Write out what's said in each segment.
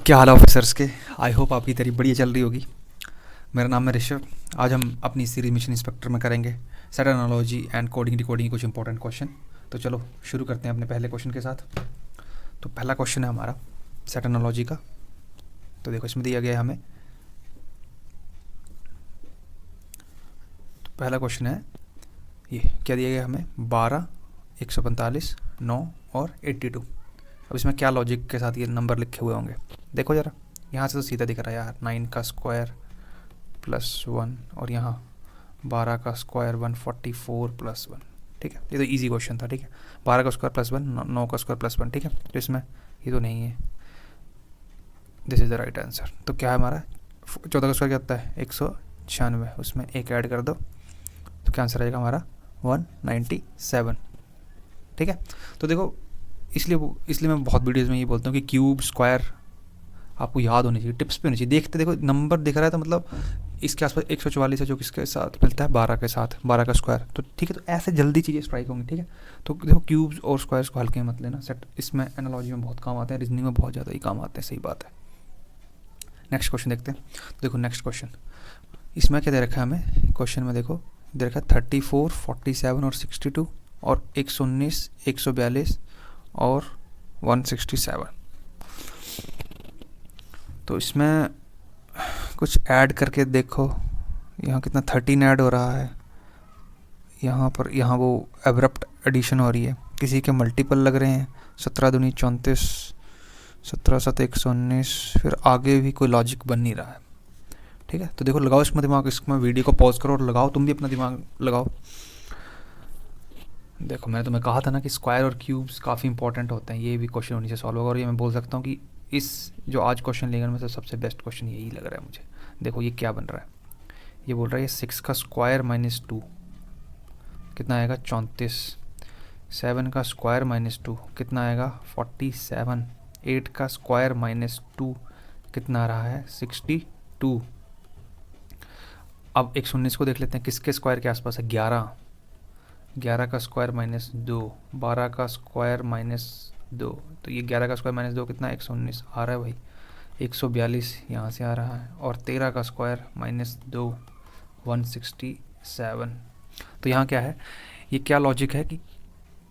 क्या हाल है ऑफिसर्स के। आई होप आपकी तैयारी बढ़िया चल रही होगी। मेरा नाम है ऋषभ। आज हम अपनी सीरीज मिशन इंस्पेक्टर में करेंगे set analogy and coding decoding कुछ इंपॉर्टेंट क्वेश्चन। तो चलो शुरू करते हैं अपने पहले क्वेश्चन के साथ। तो पहला क्वेश्चन है हमारा सेट एनालॉजी का। तो देखो इसमें दिया गया है हमें, तो पहला क्वेश्चन है ये क्या दिया गया हमें, 12, 145, 9 और 82। अब इसमें क्या लॉजिक के साथ ये नंबर लिखे हुए होंगे देखो ज़रा। यहाँ से तो सीधा दिख रहा है यार, 9 का स्क्वायर प्लस 1 और यहाँ 12 का स्क्वायर 144 प्लस 1। ठीक है, ये तो इजी क्वेश्चन था। ठीक है, 12 का स्क्वायर प्लस 1, 9 का स्क्वायर प्लस 1। ठीक है, तो इसमें ये तो नहीं है, this is the right answer. तो क्या है हमारा, 14 का स्क्वायर क्या होता है 196, उसमें एक ऐड कर दो तो क्या आंसर आएगा हमारा 197। ठीक है, तो देखो इसलिए मैं बहुत वीडियोज़ में ये बोलता हूँ कि क्यूब स्क्वायर आपको याद होनी चाहिए, टिप्स पे होनी चाहिए। देखते देखो नंबर दिख रहा है तो मतलब इसके आसपास 144 है जो किसके साथ मिलता है, 12 के साथ, 12 का स्क्वायर। तो ठीक है, तो ऐसे जल्दी चीज़ें स्ट्राइक होंगी। ठीक है, तो देखो क्यूब्स और स्क्वायर्स को हल्के में मत लेना। सेट इसमें एनालॉजी में बहुत काम आते हैं, रीजनिंग में बहुत ज़्यादा ही काम आते हैं। सही बात है। नेक्स्ट क्वेश्चन देखते हैं। देखो नेक्स्ट क्वेश्चन, इसमें क्या दे रखा है हमें, क्वेश्चन में देखो दे रखा है 34, 47 और 62 और 119, 142 और 167। तो इसमें कुछ ऐड करके देखो, यहाँ कितना 13 ऐड हो रहा है, यहाँ पर यहाँ वो एब्रप्ट एडिशन हो रही है, किसी के मल्टीपल लग रहे हैं, 17 दूनी 34, 17 7 119, फिर आगे भी कोई लॉजिक बन नहीं रहा है। ठीक है, तो देखो लगाओ इसमें दिमाग, इसमें वीडियो को पॉज करो और लगाओ, तुम भी अपना दिमाग लगाओ। देखो मैंने तुम्हें कहा था ना कि स्क्वायर और क्यूब्स काफ़ी इंपॉर्टेंट होते हैं, ये भी क्वेश्चन होने से सॉल्व होगा। और ये मैं बोल सकता हूँ कि इस जो आज क्वेश्चन लेकर में से सबसे बेस्ट क्वेश्चन यही लग रहा है मुझे। देखो ये क्या बन रहा है, ये बोल रहा है ये 6 का स्क्वायर माइनस 2 कितना आएगा 34, 7 का स्क्वायर माइनस 2 कितना आएगा 47, 8 का स्क्वायर माइनस 2 कितना आ रहा है 62। अब 119 को देख लेते हैं, किसके स्क्वायर के आसपास है, 11, 11 का स्क्वायर माइनस 2, 12 का स्क्वायर माइनस 2, तो ये 11 का स्क्वायर माइनस 2 कितना 119 आ रहा है भाई, 142 यहाँ से आ रहा है, और 13 का स्क्वायर माइनस 2 167। तो यहाँ क्या है, ये क्या लॉजिक है कि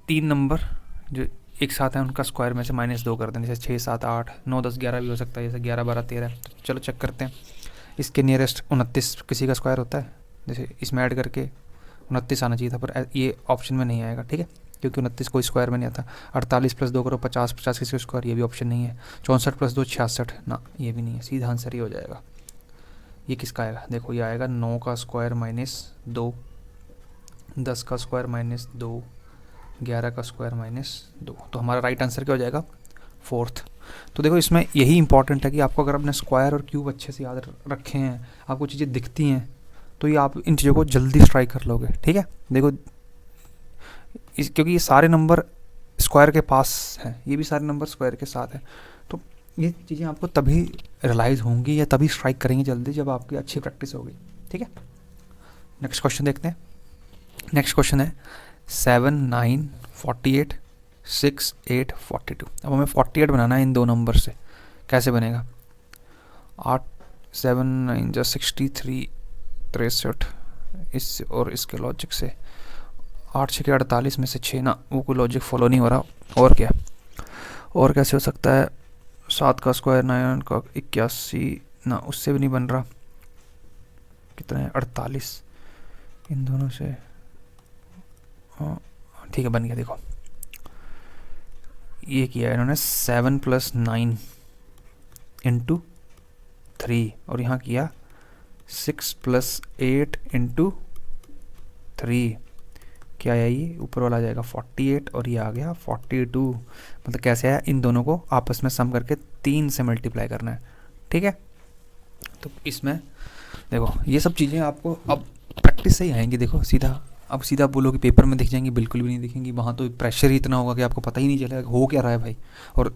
3 नंबर जो एक साथ हैं उनका स्क्वायर में से -2 कर दें, जैसे 6 7 8 9 10 11 भी हो सकता है, जैसे 11 12 13। तो चलो चेक करते हैं, इसके नियरेस्ट 29 किसी का स्क्वायर होता है, जैसे इसमें ऐड करके 29 आना चाहिए था, पर ये ऑप्शन में नहीं आएगा। ठीक है, क्योंकि 29 कोई स्क्वायर में नहीं आता। 48 + 2 करो 50, 50 किसी स्क्वायर, ये भी ऑप्शन नहीं है। 64 + 2 66 ना, ये भी नहीं है। सीधा आंसर ही हो जाएगा। ये किसका आएगा, देखो ये आएगा 9 का स्क्वायर माइनस 2, 10 का स्क्वायर माइनस 2, 11 का स्क्वायर माइनस 2। तो हमारा राइट आंसर क्या हो जाएगा, 4th। तो देखो इसमें यही इंपॉर्टेंट है कि आपको अगर अपने स्क्वायर और क्यूब अच्छे से याद रखे हैं, आपको चीज़ें दिखती हैं, तो ये आप इन चीज़ों को जल्दी स्ट्राइक कर लोगे। ठीक है, देखो क्योंकि ये सारे नंबर स्क्वायर के पास हैं, ये भी सारे नंबर स्क्वायर के साथ हैं, तो ये चीज़ें आपको तभी रियलाइज़ होंगी या तभी स्ट्राइक करेंगी जल्दी जब आपकी अच्छी प्रैक्टिस होगी। ठीक है, नेक्स्ट क्वेश्चन देखते हैं। नेक्स्ट क्वेश्चन है 7 9 48 6 8 42। अब हमें 48 बनाना है इन दो नंबर से। कैसे बनेगा, 8 7 9 जा 63 63, इस और इसके लॉजिक से 8 6 48 में से 6 ना, वो कोई लॉजिक फॉलो नहीं हो रहा। और क्या, और कैसे हो सकता है, 7 का स्क्वायर 9 का 81 ना, उससे भी नहीं बन रहा। कितना है 48, इन दोनों से ठीक है बन गया। देखो ये किया है इन्होंने 7 + 9 × 3, और यहाँ किया 6 + 8 × 3। क्या है ये, ऊपर वाला आ जाएगा 48 और ये आ गया 42। मतलब कैसे है, इन दोनों को आपस में सम करके 3 से मल्टीप्लाई करना है। ठीक है, तो इसमें देखो ये सब चीज़ें आपको अब प्रैक्टिस से ही आएंगी। देखो सीधा अब सीधा बोलो कि पेपर में दिख जाएंगी, बिल्कुल भी नहीं दिखेंगी। वहाँ तो प्रेशर ही इतना होगा कि आपको पता ही नहीं चलेगा हो क्या रहा है भाई। और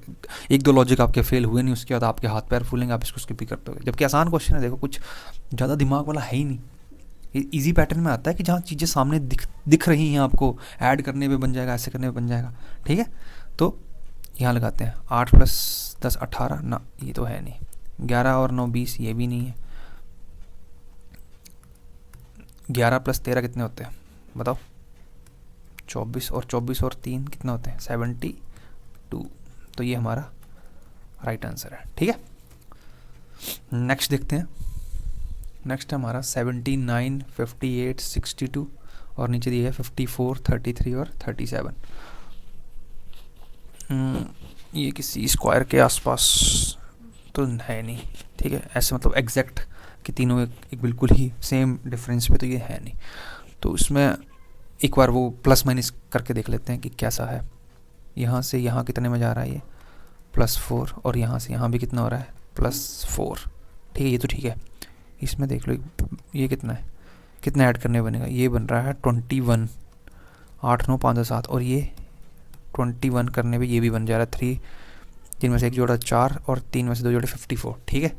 1 2 लॉजिक आपके फेल हुए नहीं, उसके बाद आपके हाथ पैर फूलेंगे, आप इसको स्किप ही करते हो। जबकि आसान क्वेश्चन है, देखो कुछ ज़्यादा दिमाग वाला है ही नहीं। ये इजी पैटर्न में आता है कि जहाँ चीज़ें सामने दिख रही हैं आपको, ऐड करने पे बन जाएगा, ऐसे करने पे बन जाएगा। ठीक है, तो यहाँ लगाते हैं 8 + 10 18 ना, ये तो है नहीं। 11 और 9 20, ये भी नहीं है। 11 + 13 कितने होते हैं बताओ? 24, और 24 और 3 कितना होते हैं? 72। तो ये हमारा राइट आंसर है। ठीक है, नेक्स्ट देखते हैं। नेक्स्ट है हमारा 79 58 62 और नीचे दिया है 54 33 और 37। ये किसी स्क्वायर के आसपास तो है नहीं। ठीक है, ऐसे मतलब एग्जैक्ट कि तीनों एक बिल्कुल ही सेम डिफरेंस पे तो ये है नहीं। तो इसमें एक बार वो प्लस माइनस करके देख लेते हैं कि कैसा है। यहाँ से यहाँ कितने में जा रहा है ये? +4, और यहाँ से यहाँ भी कितना हो रहा है? +4। ठीक है, ये तो ठीक है। इसमें देख लो ये कितना है, कितना ऐड करने बनेगा? ये बन रहा है 21, 8 9 5 7, और ये 21 करने पे ये भी बन जा रहा है 3, 3 में से 1 जोड़ा 4 और 3 में से 2 जोड़े 54। ठीक है,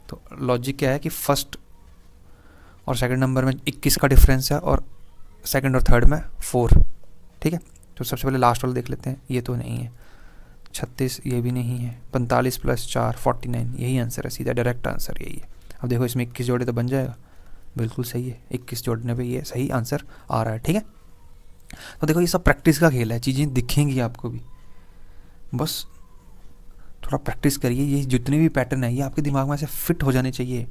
तो लॉजिक क्या है कि फर्स्ट और सेकंड नंबर में 21 का डिफरेंस है और सेकंड और थर्ड में 4। ठीक है, तो सबसे पहले लास्ट वाला देख लेते हैं। ये तो नहीं है। 36 ये भी नहीं है। 45 + 4 49, यही आंसर है, सीधा डायरेक्ट आंसर यही है। अब देखो इसमें 21 जोड़े तो बन जाएगा, बिल्कुल सही है। 21 जोड़ने पे ये सही आंसर आ रहा है। ठीक है, तो देखो ये सब प्रैक्टिस का खेल है, चीज़ें दिखेंगी आपको भी, बस थोड़ा प्रैक्टिस करिए। ये जितने भी पैटर्न है ये आपके दिमाग में ऐसे फिट हो जाने चाहिए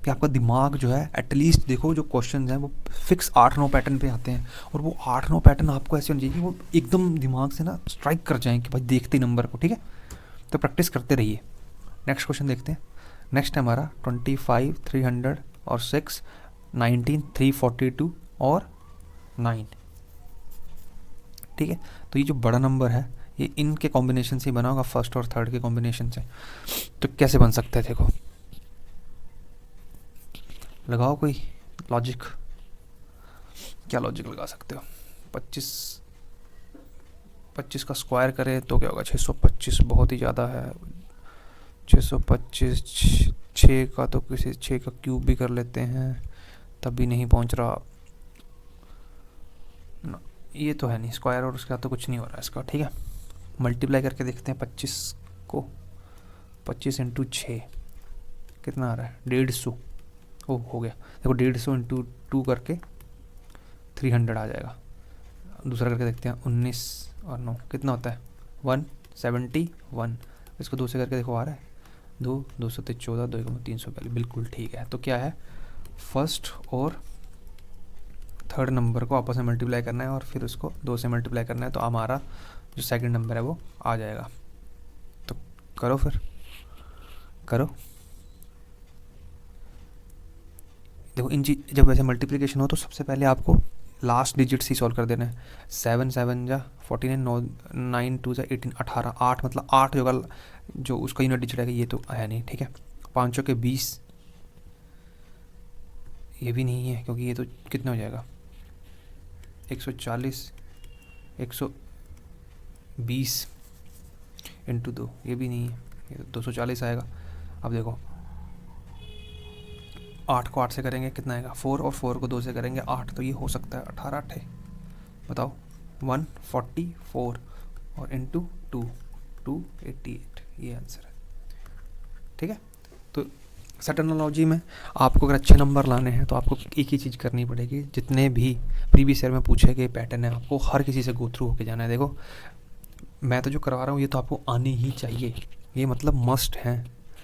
कि आपका दिमाग जो है एटलीस्ट, देखो जो क्वेश्चन हैं वो फिक्स 8-9 पैटर्न पे आते हैं, और वो 8-9 पैटर्न आपको ऐसे होने चाहिए कि वो एकदम दिमाग से ना स्ट्राइक कर जाएँ कि भाई देखते नंबर को। ठीक है, तो प्रैक्टिस करते रहिए। नेक्स्ट क्वेश्चन देखते हैं। नेक्स्ट है हमारा 25 300 और 6, 19 342 और 9। ठीक है, तो ये जो बड़ा नंबर है ये इनके कॉम्बिनेशन से ही बना होगा, फर्स्ट और थर्ड के कॉम्बिनेशन से। तो कैसे बन सकता है देखो, लगाओ कोई लॉजिक। क्या लॉजिक लगा सकते हो? 25 का स्क्वायर करें तो क्या होगा? 625 बहुत ही ज़्यादा है। 625 6 का तो किसी 6 का क्यूब भी कर लेते हैं, तब भी नहीं पहुंच रहा ना, ये तो है नहीं स्क्वायर, और उसके बाद तो कुछ नहीं हो रहा है इसका। ठीक है, मल्टीप्लाई करके देखते हैं 25 को। 25 × 6 कितना आ रहा है? 150। ओ हो गया, देखो 150 × 2 करके 300 आ जाएगा। दूसरा करके देखते हैं 19 और 9 कितना होता है? 171। इसको 2 से करके देखो आ रहा है 2 2 7 14 2 342, बिल्कुल ठीक है। तो क्या है, फर्स्ट और थर्ड नंबर को आपस में मल्टीप्लाई करना है और फिर उसको 2 से मल्टीप्लाई करना है, तो हमारा जो सेकंड नंबर है वो आ जाएगा। तो करो फिर, करो। देखो जब वैसे मल्टीप्लिकेशन हो तो सबसे पहले आपको लास्ट डिजिट्स ही सॉल्व कर देना है। 7 7 जा 49, 9 2 जा 18, 18 8 मतलब 8 जो उसका यूनिट डिजिट है ये तो है नहीं। ठीक है, 5 के 20, ये भी नहीं है क्योंकि ये तो कितना हो जाएगा? 140 120 × 2, ये भी नहीं है, ये तो 240 आएगा। अब देखो 8 को 8 से करेंगे कितना आएगा? 4, और 4 को 2 से करेंगे 8, तो ये हो सकता है 18 8 बताओ 144, और × 2 288, ये आंसर है। ठीक है, तो सेट एनालॉजी में आपको अगर अच्छे नंबर लाने हैं तो आपको एक ही चीज़ करनी पड़ेगी। जितने भी प्रीवियस ईयर में पूछे गए पैटर्न है आपको हर किसी से गो थ्रू होके जाना है। देखो मैं तो जो करवा रहा हूँ ये तो आपको आने ही चाहिए, ये मतलब मस्ट है,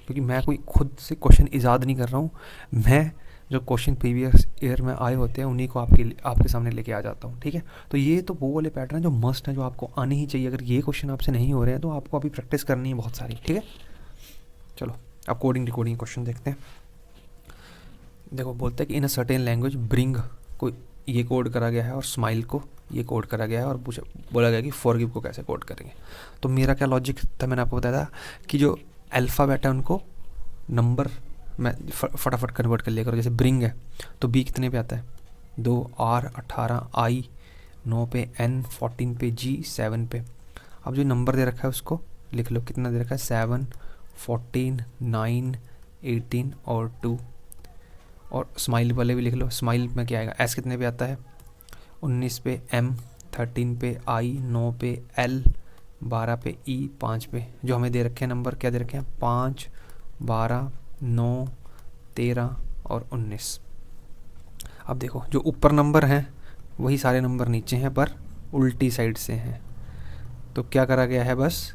क्योंकि मैं कोई खुद से क्वेश्चन ईजाद नहीं कर रहा हूँ। मैं जो क्वेश्चन प्रीवियस ईयर में आए होते हैं उन्हीं को आपके सामने लेके आ जाता हूँ। ठीक है, तो ये तो वो वाले पैटर्न है जो मस्ट है, जो आपको आने ही चाहिए। अगर ये क्वेश्चन आपसे नहीं हो रहे हैं तो आपको अभी प्रैक्टिस करनी है बहुत सारी। ठीक है, चलो अब कोडिंग डिकोडिंग क्वेश्चन देखते हैं। देखो बोलते हैं कि इन अ सर्टेन लैंग्वेज ब्रिंग को ये कोड करा गया है और स्माइल को ये कोड करा गया है, और बोला गया कि फॉरगिव को कैसे कोड करेंगे। तो मेरा क्या लॉजिक था, मैंने आपको बताया था कि जो अल्फ़ाबेट है उनको नंबर में फटाफट कन्वर्ट कर लिया करो। जैसे ब्रिंग है तो बी कितने पे आता है? 2, R 18, I 9 पे, N 14 पे, G 7 पे। अब जो नंबर दे रखा है उसको लिख लो, कितना दे रखा है? 7 14 9 18 और 2। और स्माइल वाले भी लिख लो, स्माइल में क्या आएगा? S कितने पे आता है? 19 पे, M 13 पे, I 9 पे, L 12 पे ई, 5 पे जो हमें दे रखे हैं नंबर, क्या दे रखे हैं 5, 12, 9, 13 और 19। अब देखो जो ऊपर नंबर हैं वही सारे नंबर नीचे हैं पर उल्टी साइड से हैं, तो क्या करा गया है, बस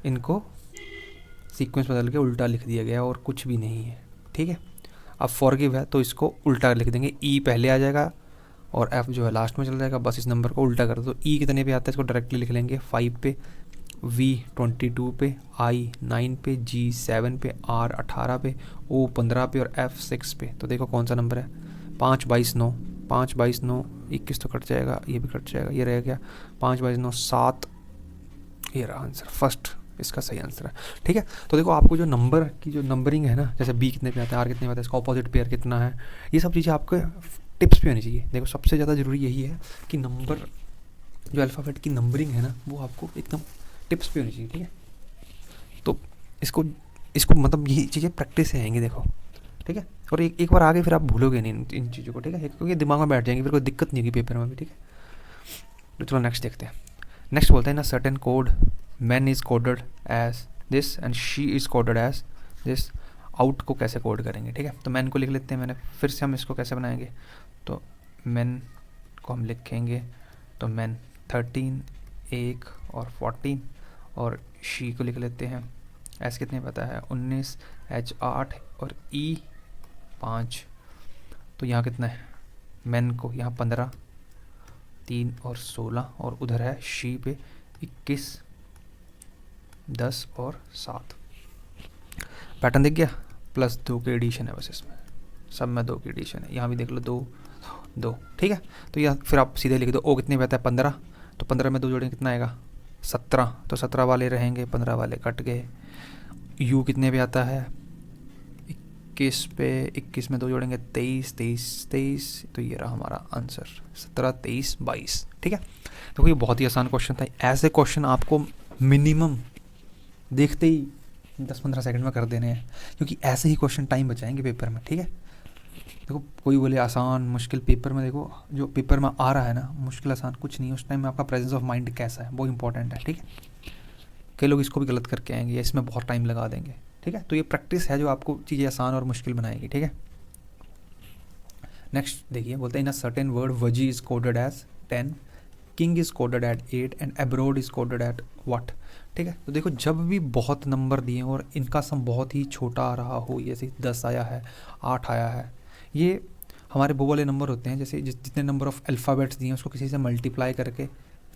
इनको सीक्वेंस बदल के उल्टा लिख दिया गया और कुछ भी नहीं है, ठीक है। अब फॉरगिव है तो इसको उल्टा लिख देंगे, ई पहले आ जाएगा और एफ जो है लास्ट में चल जाएगा, बस इस नंबर को उल्टा कर दो। ई कितने पे आता है इसको डायरेक्टली लिख लेंगे 5 पे, वी 22 पे, आई 9 पे, जी 7 पे, आर 18 पे, ओ 15 पे और एफ 6 पे। तो देखो कौन सा नंबर है, 5, 22, 9, 5, 22, 9, 21 तो कट जाएगा, ये भी कट जाएगा, ये रह गया 5, 22, 9, 7, ये रहा आंसर, फर्स्ट इसका सही आंसर है, ठीक है। तो देखो आपको जो नंबर की जो नंबरिंग है ना, जैसे बी कितने पे आता है, आर कितने पे आता है, इसका ऑपोजिट पेयर कितना है, ये सब चीज़ें आपको टिप्स पे होनी चाहिए। देखो सबसे ज़्यादा ज़रूरी यही है कि नंबर जो अल्फ़ाबेट की नंबरिंग है ना वो आपको एकदम टिप्स पे होनी चाहिए, ठीक है। तो इसको इसको मतलब यही चीज़ें प्रैक्टिस से आएंगी, देखो, ठीक है। और एक बार आगे फिर आप भूलोगे नहीं इन चीज़ों को, ठीक है, क्योंकि दिमाग में बैठ जाएंगी, फिर कोई दिक्कत नहीं होगी पेपर में भी, ठीक है। तो चलो नेक्स्ट देखते हैं। नेक्स्ट बोलते हैं ना, certain code man is coded as this and she is coded as this. Out को कैसे कोड करेंगे, ठीक है। तो मैन को लिख लेते हैं मैंने, फिर से हम इसको कैसे बनाएंगे, तो मैन को हम लिखेंगे, तो मैन 13, 1 और 14, और शी को लिख लेते हैं, एस कितने पता है 19, एच 8 और ई 5। तो यहाँ कितना है, मैन को यहाँ 15, 3 और 16, और उधर है शी पे 21, 10 और 7। पैटर्न दिख गया, +2 के एडिशन है बस, इसमें सब में 2 की एडिशन है, यहाँ भी देख लो 2, 2, ठीक है। तो यह फिर आप सीधे लिख दो, ओ कितने पे आता है 15, तो 15 में 2 जोड़ेंगे कितना आएगा 17, तो 17 वाले रहेंगे, 15 वाले कट गए। यू कितने पे आता है 21 पे, 21 में 2 जोड़ेंगे 23, 23, 23, तो ये रहा हमारा आंसर 17, 23, 22, ठीक है। तो ये बहुत ही आसान क्वेश्चन था। ऐसे क्वेश्चन आपको मिनिमम देखते ही 10-15 सेकंड में कर देने हैं, क्योंकि ऐसे ही क्वेश्चन टाइम बचाएंगे पेपर में, ठीक है। देखो कोई बोले आसान मुश्किल, पेपर में देखो जो पेपर में आ रहा है ना, मुश्किल आसान कुछ नहीं, उस टाइम में आपका प्रेजेंस ऑफ माइंड कैसा है वो इंपॉर्टेंट है, ठीक है। कई लोग इसको भी गलत करके आएंगे या इसमें बहुत टाइम लगा देंगे, ठीक है। तो ये प्रैक्टिस है जो आपको चीज़ें आसान और मुश्किल बनाएगी, ठीक है। नेक्स्ट देखिए, बोलते हैं इन अ सर्टेन वर्ड वजी is coded as 10, king is coded at 8 and abroad is coded at what, ठीक है। तो देखो जब भी बहुत नंबर दिए और इनका सम बहुत ही छोटा आ रहा हो, जैसे 10 आया है, 8 आया है, ये हमारे वो वाले नंबर होते हैं, जैसे जितने नंबर ऑफ अल्फ़ाबेट्स दिए हैं उसको किसी से मल्टीप्लाई करके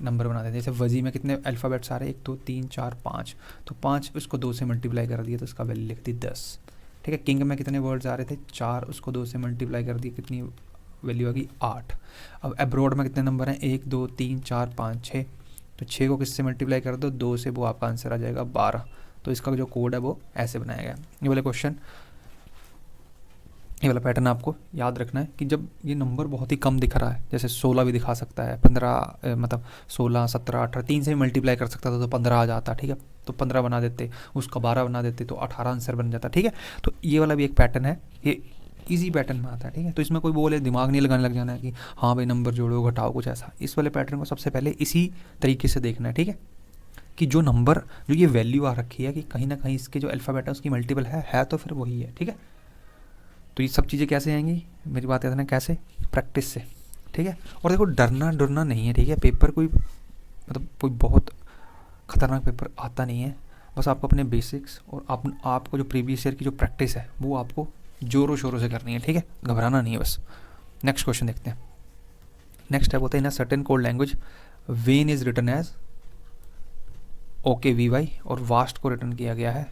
नंबर बना देते हैं। जैसे वजी में कितने अल्फ़ाबेट्स आ रहे हैं, 1 2 3 4 5, तो 5 उसको 2 से मल्टीप्लाई कर दिया तो उसका वैल्यू लिख दी 10, ठीक है। किंग में कितने वर्ड्स आ रहे थे 4, उसको 2 से मल्टीप्लाई कर दिए, कितनी वैल्यू आ गई 8। अब एब्रॉड में कितने नंबर हैं 1 2 3 4 5 6, तो 6 को किससे मल्टीप्लाई कर दो 2 से, वो आपका आंसर आ जाएगा 12। तो इसका जो कोड है वो ऐसे बनाया गया। ये वाले क्वेश्चन, ये वाला पैटर्न आपको याद रखना है कि जब ये नंबर बहुत ही कम दिख रहा है, जैसे 16 भी दिखा सकता है, 15 मतलब 16 17 18, 3 से भी मल्टीप्लाई कर सकता था तो 15 आ जाता, ठीक है। तो 15 बना देते, उसका 12 बना देते तो 18 आंसर बन जाता, ठीक है। तो ये वाला भी एक पैटर्न है, ये इजी पैटर्न में आता है, ठीक है। तो इसमें कोई बोले दिमाग नहीं लगाने लग जाना है कि हाँ भाई नंबर जोड़ो घटाओ कुछ ऐसा। इस वाले पैटर्न को सबसे पहले इसी तरीके से देखना है, ठीक है, कि जो नंबर जो ये वैल्यू आ रखी है कि कहीं ना कहीं इसके जो अल्फ़ाबेट है उसकी मल्टीपल है तो फिर वही है, ठीक है। तो ये सब चीज़ें कैसे आएंगी, मेरी बात याद है ना, कैसे, प्रैक्टिस से, ठीक है। और देखो डरना डरना नहीं है, ठीक है। पेपर कोई मतलब कोई बहुत ख़तरनाक पेपर आता नहीं है, बस आपको अपने बेसिक्स और आपको जो प्रीवियस ईयर की जो प्रैक्टिस है वो आपको ज़ोरों शोरों से करनी है, ठीक है, घबराना नहीं है बस। नेक्स्ट क्वेश्चन देखते हैं। नेक्स्ट है बोलते हैं in a certain code language when is written as OKVY और वास्ट को रिटर्न किया गया है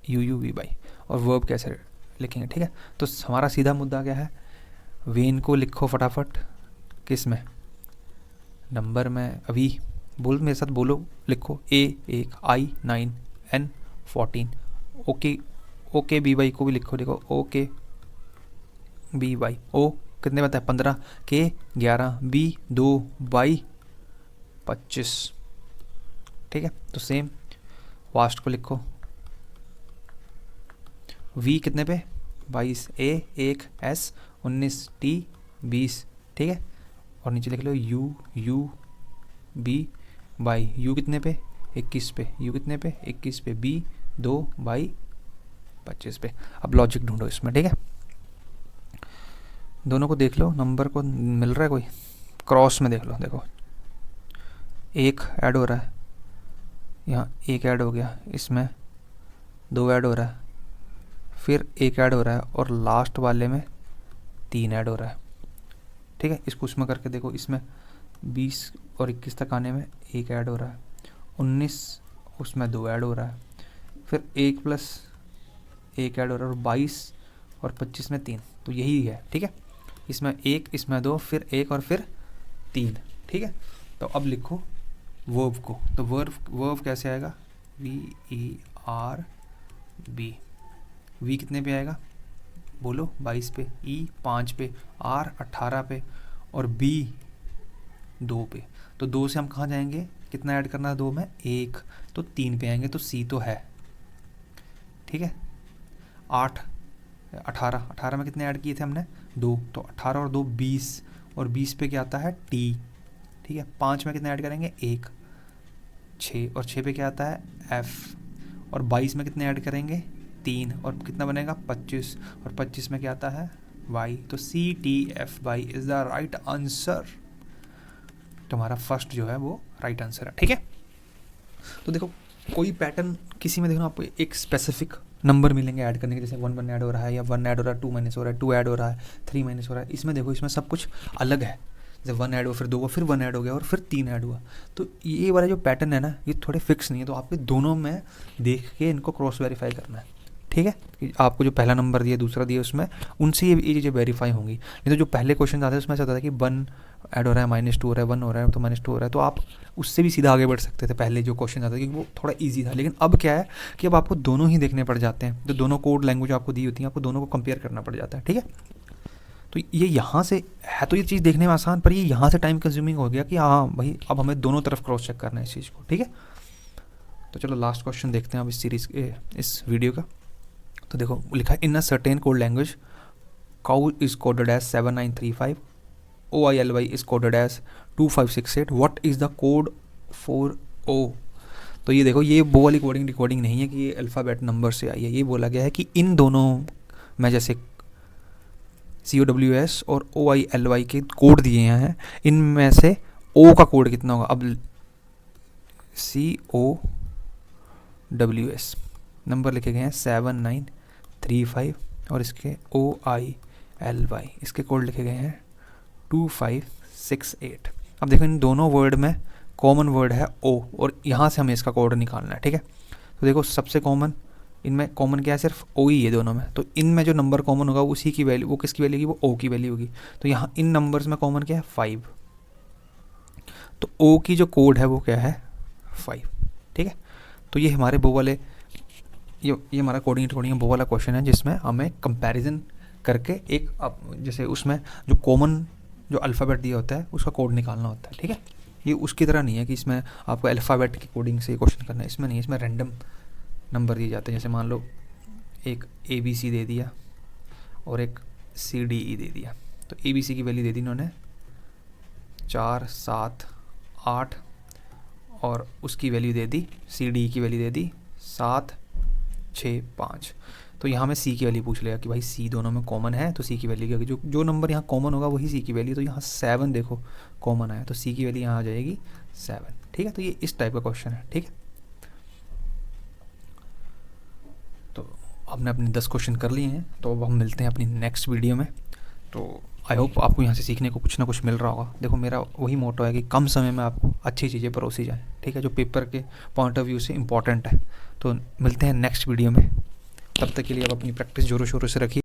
UUVY, और वर्ब कैसे लिखेंगे, ठीक है। तो हमारा सीधा मुद्दा क्या है, वेन को लिखो फटाफट, किस में, नंबर में, अभी बोल मेरे साथ बोलो, लिखो A1, I9, N14, OKBY को भी लिखो, देखो OKBY, O कितने बताए 15, K 11, B 2, Y 25, ठीक है। तो सेम वास्ट को लिखो, V कितने पे 22, A 1, S 19, T 20, ठीक है। और नीचे लिख लो U B Y, U कितने पे 21 पे, U कितने पे 21 पे, B 2/25 पे। अब लॉजिक ढूंढो इसमें, ठीक है। दोनों को देख लो, नंबर को मिल रहा है कोई, क्रॉस में देख लो, देखो एक ऐड हो रहा है, यहाँ एक ऐड हो गया, इसमें 2 ऐड हो रहा है, फिर एक ऐड हो रहा है, और लास्ट वाले में 3 ऐड हो रहा है, ठीक है। इसको उसमें करके देखो, इसमें 20 और 21 तक आने में एक ऐड हो रहा है, 19 उसमें 2 ऐड हो रहा है, फिर 1 प्लस 1 ऐड हो रहा है, और 22 और 25 में 3, तो यही है, ठीक है। इसमें 1, इसमें 2, फिर 1 और फिर 3, ठीक है। तो अब लिखो वर्ब को, तो वर्ब कैसे आएगा, VERB, V कितने पे आएगा बोलो 22 पे, E 5 पे, R 18 पे, और B 2 पे। तो 2 से हम कहाँ जाएंगे, कितना ऐड करना है 2 में 1, तो 3 पे आएंगे, तो C तो है, ठीक है। 8 18 में कितने ऐड किए थे हमने 2, तो 18 और 2 20, और 20 पे क्या आता है T, ठीक है। 5 में कितने ऐड करेंगे 1, 6, और 6 पे क्या आता है F, और 22 में कितने ऐड करेंगे 3, और कितना बनेगा 25, और 25 में क्या आता है Y, तो CTFY is the right answer. तुम्हारा फर्स्ट जो है वो राइट आंसर है, ठीक है। तो देखो कोई पैटर्न किसी में देखो आपको एक स्पेसिफिक नंबर मिलेंगे ऐड करने के, जैसे 1 ऐड हो रहा है, या 1 ऐड हो रहा है, 2 माइनस हो रहा है, 2 ऐड हो रहा है, 3 माइनस हो रहा है। इसमें देखो इसमें सब कुछ अलग है, जैसे 1 ऐड हुआ, फिर 2 हुआ, फिर 1 ऐड हो गया, और फिर 3 ऐड हुआ। तो ये वाला जो पैटर्न है ना, ये थोड़े फिक्स नहीं है, तो आपके दोनों में देख के इनको क्रॉस वेरीफाई करना है, ठीक है। कि आपको जो पहला नंबर दिया दूसरा दिया उसमें उनसे ये चीज़ें वेरीफाई होंगी। नहीं तो जो पहले क्वेश्चन आते हैं उसमें ऐसा होता था कि 1 ऐड हो रहा है, -2 हो रहा है, 1 हो रहा है तो -2 हो रहा है, तो आप उससे भी सीधा आगे बढ़ सकते थे पहले जो क्वेश्चन आता था, क्योंकि वो थोड़ा ईजी था। लेकिन अब क्या है कि अब आपको दोनों ही देखने पड़ जाते हैं, तो दोनों कोड लैंग्वेज आपको दी होती है, आपको दोनों को कंपेयर करना पड़ जाता है, ठीक है। तो ये यहाँ से है, तो ये चीज़ देखने में आसान, पर ये यहाँ से टाइम कंज्यूमिंग हो गया कि हाँ भाई अब हमें दोनों तरफ क्रॉस चेक करना है इस चीज़ को, ठीक है। तो चलो लास्ट क्वेश्चन देखते हैं अब इस सीरीज़ के, इस वीडियो का। तो देखो लिखा है in a certain code language cow is coded as 7935, OILY is coded as 2568, what is the code for O। तो ये देखो ये वो वाली कोडिंग रिकॉर्डिंग नहीं है कि ये अल्फ़ाबेट नंबर से आई है, ये बोला गया है कि इन दोनों में जैसे COWS और OILY के कोड दिए हैं, इनमें से O का कोड कितना होगा। अब COWS नंबर लिखे गए हैं 7935, और इसके OILY इसके कोड लिखे गए हैं 2568। अब देखो इन दोनों वर्ड में कॉमन वर्ड है O, और यहाँ से हमें इसका कोड निकालना है, ठीक है। तो देखो सबसे कॉमन इनमें कॉमन क्या है, सिर्फ O ही है दोनों में। तो इनमें जो नंबर कॉमन होगा उसी की वैल्यू, वो किसकी वैल्यू होगी, वो O की वैल्यू होगी। तो यहाँ इन नंबर्स में कॉमन क्या है 5, तो O की जो कोड है वो क्या है 5, ठीक है। तो ये हमारे वो वाले ये हमारा कोडिंग वो वाला क्वेश्चन है जिसमें हमें कंपैरिजन करके एक जैसे उसमें जो कॉमन जो अल्फ़ाबेट दिया होता है उसका कोड निकालना होता है, ठीक है। ये उसकी तरह नहीं है कि इसमें आपको अल्फ़ाबेट की कोडिंग से क्वेश्चन करना है, इसमें नहीं है, इसमें रैंडम नंबर दिए जाते हैं। जैसे मान लो एक ABC दे दिया और एक CDE दे दिया, तो ABC की वैल्यू दे दी इन्होंने 4 7 8, और उसकी वैल्यू दे दी CDE की वैल्यू दे दी 7 6 5। तो यहाँ में C की वैल्यू पूछ लेगा कि भाई C दोनों में कॉमन है, तो C की वैल्यू क्या होगी, जो नंबर यहाँ कॉमन होगा वही C की वैल्यू। तो यहाँ 7 देखो कॉमन आया, तो C की वैल्यू यहाँ आ जाएगी 7, ठीक है। तो ये इस टाइप का क्वेश्चन है, ठीक है। तो आपने अपने 10 क्वेश्चन कर लिए हैं, तो अब हम मिलते हैं अपनी नेक्स्ट वीडियो में। तो आई होप आपको यहाँ से सीखने को कुछ ना कुछ मिल रहा होगा। देखो मेरा वही मोटो है कि कम समय में आपको अच्छी चीज़ें परोसी जाएँ, ठीक है, जो पेपर के पॉइंट ऑफ व्यू से इम्पॉर्टेंट है। तो मिलते हैं नेक्स्ट वीडियो में, तब तक के लिए आप अपनी प्रैक्टिस जोरों शोरों से रखिए।